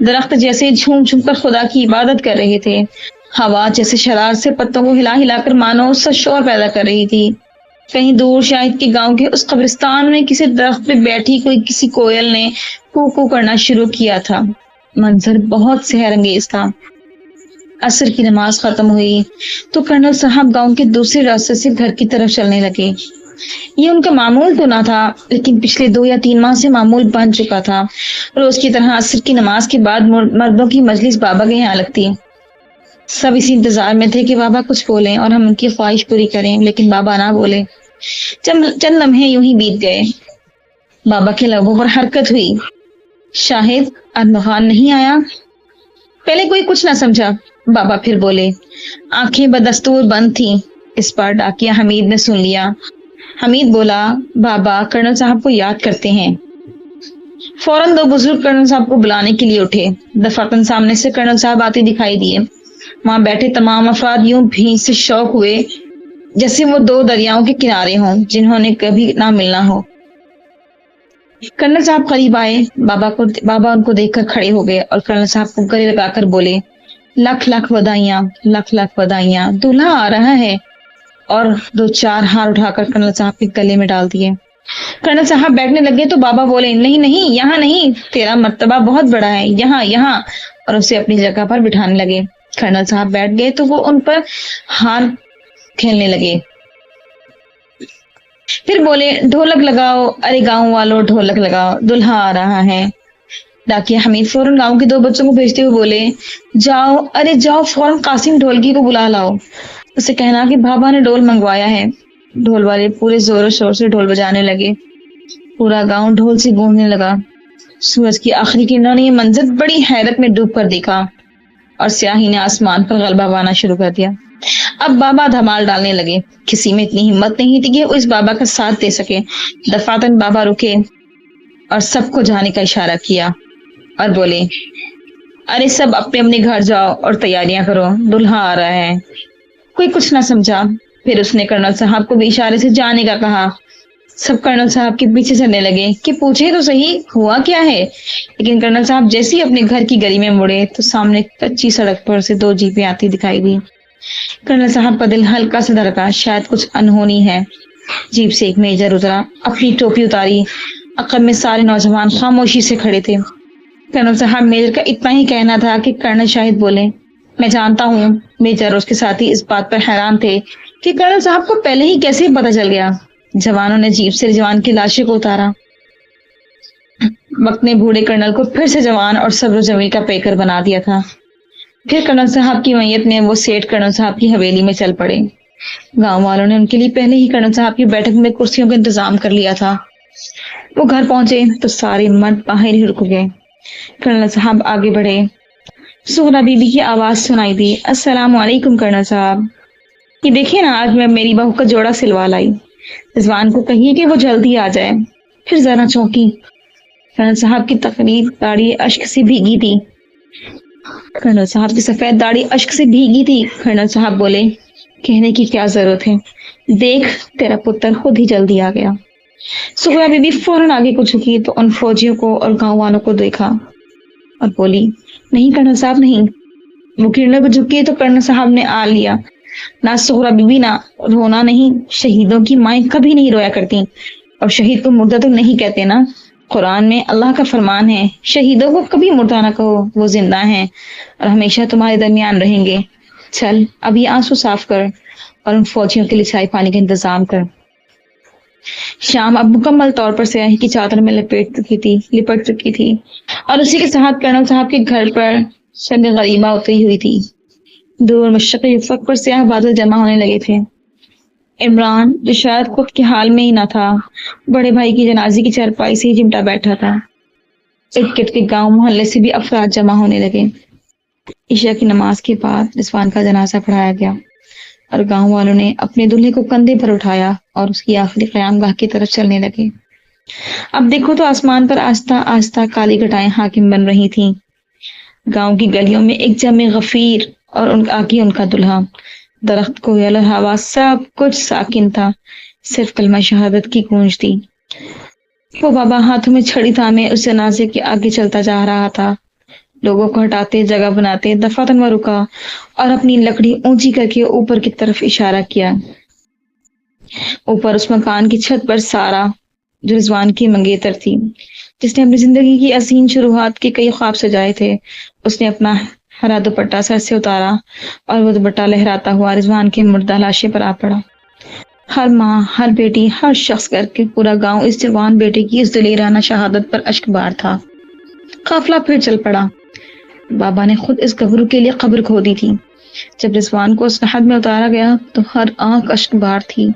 درخت جیسے جھوم جھوم کر خدا کی عبادت کر رہے تھے، ہوا جیسے شرارت سے پتوں کو ہلا ہلا کر مانو اس سے شور پیدا کر رہی تھی۔ کہیں دور شاید کے گاؤں کے اس قبرستان میں کسی درخت پہ بیٹھی کوئی کسی کوئل نے کو کو کرنا شروع کیا تھا۔ منظر بہت سحر انگیز تھا۔ عصر کی نماز ختم ہوئی تو کرنل صاحب گاؤں کے دوسرے راستے سے گھر کی طرف چلنے لگے۔ یہ ان کا معمول تو نہ تھا، لیکن پچھلے 2 یا 3 ماہ سے معمول بن چکا تھا۔ روز کی طرح عصر کی نماز کے بعد مردوں کی مجلس بابا کے یہاں لگتی۔ سب اسی انتظار میں تھے کہ بابا کچھ بولیں اور ہم ان کی خواہش پوری کریں، لیکن بابا نہ بولے۔ چند لمحے یوں ہی بیت گئے۔ بابا کے لبوں پر حرکت ہوئی۔ شاہد ارمغان نہیں آیا؟ پہلے کوئی کچھ نہ سمجھا۔ بابا پھر بولے۔ آنکھیں بدستور بند تھیں۔ اس بار ڈاکیا حمید نے سن لیا۔ حمید بولا، بابا کرنل صاحب کو یاد کرتے ہیں۔ فوراً 2 بزرگ کرنل صاحب کو بلانے کے لیے اٹھے۔ دفعتاً سامنے سے کرنل صاحب آتے دکھائی دیے۔ وہاں بیٹھے تمام افراد یوں بھینس سے شوق ہوئے جیسے وہ 2 دریاؤں کے کنارے ہوں جنہوں نے کبھی نہ ملنا ہو۔ کرنل صاحب قریب آئے۔ بابا ان کو دیکھ کر کھڑے ہو گئے اور کرنل صاحب کو گلے لگا کر بولے، لاکھ لاکھ وداعیاں، لاکھ لاکھ وداعیاں، دولہا آ رہا ہے۔ اور 2-4 ہار اٹھا کر کرنل صاحب کے گلے میں ڈال دیے۔ کرنل صاحب بیٹھنے لگے تو بابا بولے، نہیں نہیں، یہاں نہیں، تیرا مرتبہ بہت بڑا ہے، یہاں یہاں، اور اسے اپنی جگہ پر بٹھانے لگے۔ کرنل صاحب بیٹھ گئے تو وہ ان پر ہار کھیلنے لگے۔ پھر بولے، ڈھولک لگاؤ، ارے گاؤں والوں ڈھولک لگاؤ، دلہا آ رہا ہے۔ ڈاکیا حمید فوراً گاؤں کے 2 بچوں کو بھیجتے ہوئے بولے، جاؤ، ارے جاؤ، فوراً قاسم ڈھولکی کو بلا لاؤ، اسے کہنا کہ بابا نے ڈھول منگوایا ہے۔ ڈھول والے پورے زور و شور سے ڈھول بجانے لگے۔ پورا گاؤں ڈھول سے گونجنے لگا۔ سورج کی آخری کرنوں نے یہ منظر بڑی حیرت میں ڈوب کر دیکھا اور سیاہی نے آسمان پر غلبہ پانا شروع کر دیا۔ اب بابا دھمال ڈالنے لگے۔ کسی میں اتنی ہمت نہیں تھی کہ وہ اس بابا کا ساتھ دے سکے۔ دفعتاً بابا رکے اور سب کو جانے کا اشارہ کیا اور بولے، ارے سب اپنے اپنے گھر جاؤ اور تیاریاں کرو، دلہا آ رہا ہے۔ کوئی کچھ نہ سمجھا۔ پھر اس نے کرنل صاحب کو بھی اشارے سے جانے کا کہا۔ سب کرنل صاحب کے پیچھے چلنے لگے کہ پوچھے تو صحیح ہوا کیا ہے، لیکن کرنل صاحب جیسے ہی اپنے گھر کی گلی میں مڑے تو سامنے کچی سڑک پر سے 2 جیپیں آتی دکھائی دی۔ کرنل صاحب کا دل ہلکا سے دھڑکا، شاید کچھ انہونی ہے۔ جیپ سے ایک میجر اترا، اپنی ٹوپی اتاری۔ عقب میں سارے نوجوان خاموشی سے کھڑے تھے۔ کرنل صاحب میجر کا اتنا ہی کہنا تھا کہ کرنل شاہد بولے، میں جانتا ہوں۔ میجر اور اس کے ساتھی اس بات پر حیران تھے کہ کرنل صاحب کو پہلے ہی کیسے پتہ چل گیا۔ جوانوں نے جیپ سے رضوان کی لاشیں کو اتارا۔ وقت نے بوڑھے کرنل کو پھر سے جوان اور صبر و جمیل کا پیکر بنا دیا تھا۔ پھر کرنل صاحب کی میت میں وہ سیٹھ کرنل صاحب کی حویلی میں چل پڑے۔ گاؤں والوں نے ان کے لیے پہلے ہی کرنل صاحب کی بیٹھک میں کرسیوں کا انتظام کر لیا تھا۔ وہ گھر پہنچے تو سارے مرد باہر ہی رک گئے۔ کرنل صاحب آگے بڑھے۔ سہرا بی بی کی آواز سنائی دی، السلام علیکم کرنل صاحب، یہ دیکھیے نا، آج میں میری بہو کا جوڑا سلوا لائی، رضوان کو کہیے کہ وہ جلدی آ جائے۔ پھر ذرا چونکی۔ کرنل صاحب کی تقریب داڑھی اشک سے بھیگی تھی۔ کرنل صاحب کی سفید داڑھی اشک سے بھیگی تھی۔ کرنل صاحب بولے، کہنے کی کیا ضرورت ہے، دیکھ تیرا پتر خود ہی جلدی آ گیا۔ سہرا بی بی فوراً آگے کو جھکی تو ان فوجیوں کو اور گاؤں والوں کو دیکھا اور بولی، نہیں کرنل صاحب نہیں۔ وہ گرنے کو جھکی تو کرنل صاحب نے آ لیا، نہ سہرا بی بی، نہ رونا نہیں، شہیدوں کی مائیں کبھی نہیں رویا کرتی، اور شہید کو مردہ تو نہیں کہتے نا، قرآن میں اللہ کا فرمان ہے، شہیدوں کو کبھی مردہ نہ کہو، وہ زندہ ہیں اور ہمیشہ تمہارے درمیان رہیں گے۔ چل اب یہ آنسو صاف کر اور ان فوجیوں کے لیے چائے پانی کا انتظام کر۔ شام اب مکمل طور پر سیاہی کی چادر میں لپٹ چکی تھی اور اسی کے ساتھ کرنل صاحب کے گھر پر شب غریبہ اتری ہوئی تھی۔ دور مشرقی افق پر سیاہ بادل جمع ہونے لگے تھے۔ عمران جو شاید خود کے حال میں ہی نہ تھا، بڑے بھائی کی جنازے کی چارپائی سے ہی چمٹا بیٹھا تھا۔ ارد گرد کے گاؤں محلے سے بھی افراد جمع ہونے لگے۔ عشاء کی نماز کے بعد رضوان کا جنازہ پڑھایا گیا اور گاؤں والوں نے اپنے دلہے کو کندھے پر اٹھایا اور اس کی آخری قیام گاہ کی طرف چلنے لگے۔ اب دیکھو تو آسمان پر آہستہ آہستہ کالی گھٹائیں حاکم بن رہی تھیں۔ گاؤں کی گلیوں میں ایک جمع غفیر اور آگے ان کا دلہا، درخت کوئل اور ہوا سب کچھ ساکن تھا، صرف کلمہ شہادت کی گونج تھی۔ وہ بابا ہاتھوں میں چھڑی تھامے اس جنازے کے آگے چلتا جا رہا تھا۔ لوگوں کو ہٹاتے جگہ بناتے دفعتاً وہ رکا اور اپنی لکڑی اونچی کر کے اوپر کی طرف اشارہ کیا۔ اوپر اس مکان کی چھت پر سارا، جو رضوان کی منگیتر تھی، جس نے اپنی زندگی کی حسین شروعات کے کئی خواب سجائے تھے، اس نے اپنا ہرا دوپٹہ سر سے اتارا اور وہ دوپٹہ لہراتا ہوا رضوان کے مردہ لاشے پر آ پڑا۔ ہر ماں، ہر بیٹی، ہر شخص کر کے پورا گاؤں اس جوان بیٹے کی اس دلیرانہ شہادت پر اشک بار تھا۔ قافلہ پھر چل پڑا۔ بابا نے خود اس گبرو کے لیے قبر کھودی تھی۔ جب رضوان کو اس لحد میں اتارا گیا تو ہر آنکھ اشک بار تھی۔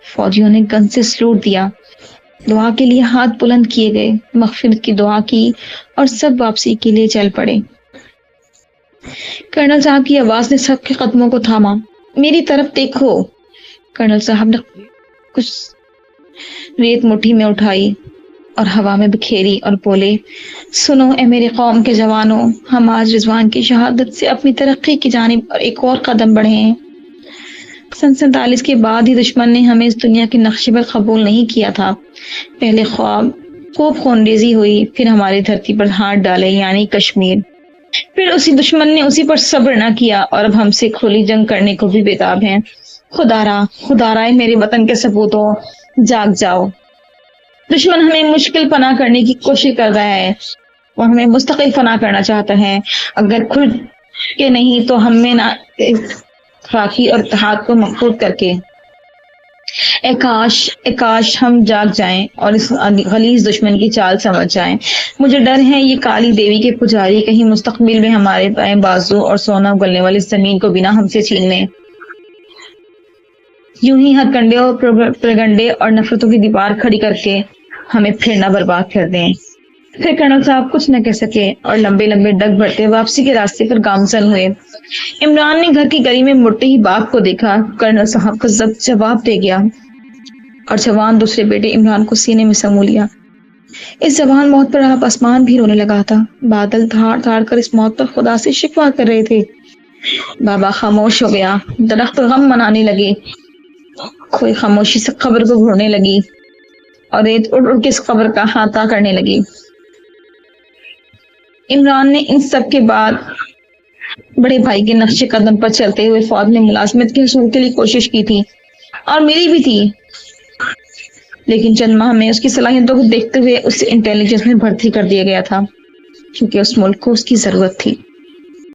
فوجیوں نے گن سے سلوٹ دیا، دعا کے لیے ہاتھ بلند کیے گئے، مغفرت کی دعا کی اور سب واپسی کے لیے چل پڑے۔ کرنل صاحب کی آواز نے سب کے قدموں کو تھاما۔ میری طرف دیکھو۔ کرنل صاحب نے کچھ ریت مٹھی میں اٹھائی اور ہوا میں بکھیری اور بولے، سنو اے میرے قوم کے جوانوں، ہم آج رضوان کی شہادت سے اپنی ترقی کی جانب اور ایک اور قدم بڑھے ہیں۔ سن 47 کے بعد ہی دشمن نے ہمیں اس دنیا کے نقشے پر قبول نہیں کیا تھا۔ پہلے خوب خونریزی ہوئی، پھر ہماری دھرتی پر ہاتھ ڈالے یعنی کشمیر، پھر اسی دشمن نے اسی پر صبر نہ کیا اور اب ہم سے کھلی جنگ کرنے کو بھی بےتاب ہیں۔ خدا رائے میرے وطن کے سپوتوں، جاگ جاؤ۔ دشمن ہمیں مشکل پناہ کرنے کی کوشش کر رہا ہے، وہ ہمیں مستقل فنا کرنا چاہتا ہے، اگر کھل کے نہیں تو ہم میں خاکی اور اتحاد کو مضبوط کر کے۔ اے کاش ہم جاگ جائیں اور اس غلیظ دشمن کی چال سمجھ جائیں۔ مجھے ڈر ہے یہ کالی دیوی کے پجاری کہیں مستقبل میں ہمارے بائیں بازو اور سونا اگلنے والی زمین کو بنا ہم سے چھین لیں، یوں ہی ہر کنڈے اور پرگنڈے اور نفرتوں کی دیوار کھڑی کر کے ہمیں پھر نہ برباد کر دیں۔ پھر کرنل صاحب کچھ نہ کہہ سکے اور لمبے لمبے ڈگ بھرتے واپسی کے راستے پر گامزن ہوئے۔ عمران نے گھر کی گلی میں مڑتے ہی باپ کو دیکھا، کرنل صاحب کا جواب دے گیا اور جوان دوسرے بیٹے عمران کو سینے میں سمو لیا۔ اس جوان موت پر آپ آسمان بھی رونے لگا تھا، بادل دھاڑ دھاڑ کر اس موت پر خدا سے شکوہ کر رہے تھے۔ بابا خاموش ہو گیا، درخت غم منانے لگے، کوئی خاموشی سے قبر کو گھوڑنے لگی اور ریت اڑ اڑ کے اس قبر کا احاطہ کرنے لگی۔ عمران نے ان سب کے بعد بڑے بھائی کے نقش قدم پر چلتے ہوئے فوج میں ملازمت کے حصول کے لیے کوشش کی تھی اور میری بھی تھی، لیکن چند ماہ میں اس کی صلاحیتوں کو دیکھتے ہوئے اسے انٹیلیجنس میں بھرتی کر دیا گیا تھا کیونکہ اس ملک کو اس کی ضرورت تھی۔